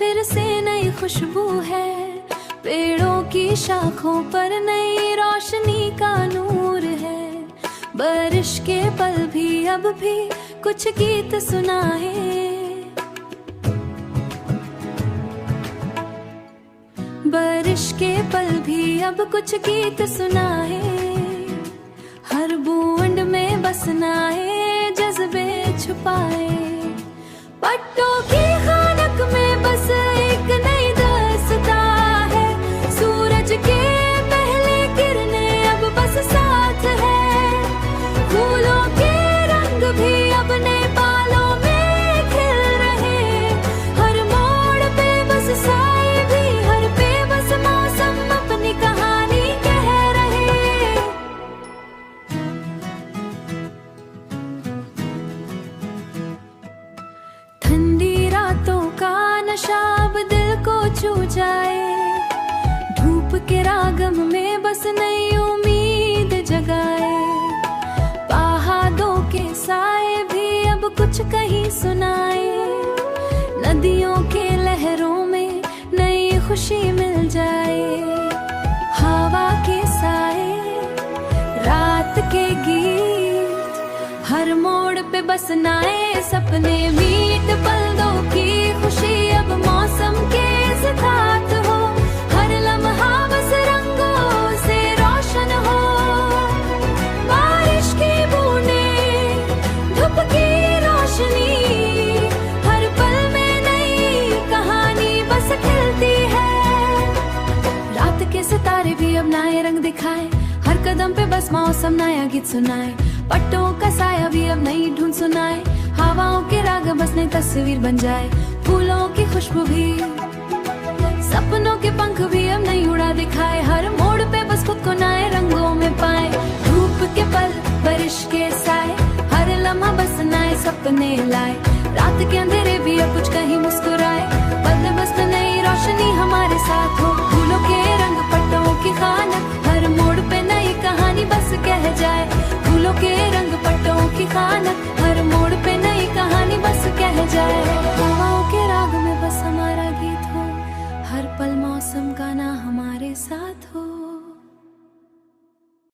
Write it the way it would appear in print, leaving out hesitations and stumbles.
फिर से नई खुशबू है, पेड़ों की शाखों पर नई रोशनी का नूर है। बारिश के पल भी अब भी कुछ गीत सुनाए, बारिश के पल भी अब कुछ गीत सुनाए। हर बूंद में बसना है जज्बे छुपाए, पट्टों की खानक में बस एक नई दास्तां है। सूरज के पहले किरणें अब बस साथ है, फूलों के रंग भी अब नए बालों में खिल रहे। हर मोड़ पे बस साए भी, हर बेबस मौसम अपनी कहानी कह रहे। ठंडी रातों का नशा अब दिल को छू जाए, धूप के रागम में बस नई उम्मीद जगाए। पहाड़ों के साए भी अब कुछ कहीं सुनाए, नदियों के लहरों में नई खुशी मिल जाए। हवा के साए, रात के गीत, हर मोड़ पे बस नाए सपने मीट। पलों की खुशी अब मौसम के साथ हो, हर लम्हा बस रंगों से रोशन हो। बारिश की बूंदें, धूप की रोशनी, हर पल में नई कहानी बस खिलती है। रात के सितारे भी अब नए रंग दिखाए, हर कदम पे बस मौसम नया गीत सुनाए। पट्टों का साया भी अब नई धुन सुनाए, हवाओं के राग बस नई तस्वीर बन जाए। फूलों की खुशबू भी, सपनों के पंख भी अब नई उड़ा दिखाए। हर मोड़ पे बस खुद को नए रंगों में पाए। धूप के पल, बारिश के साए, हर लम्हा बस नए सपने लाए। रात के अंधेरे भी अब कुछ कहीं मुस्कुराए, पल बस नई रोशनी हमारे साथ हो। फूलों के रंग, पट्टों की खानक, हर मोड़ पे नई कहानी बस कह जाए। फूलों के रंग, पट्टों की खानक, हर मोड़ पे नई कहानी बस कह जाए।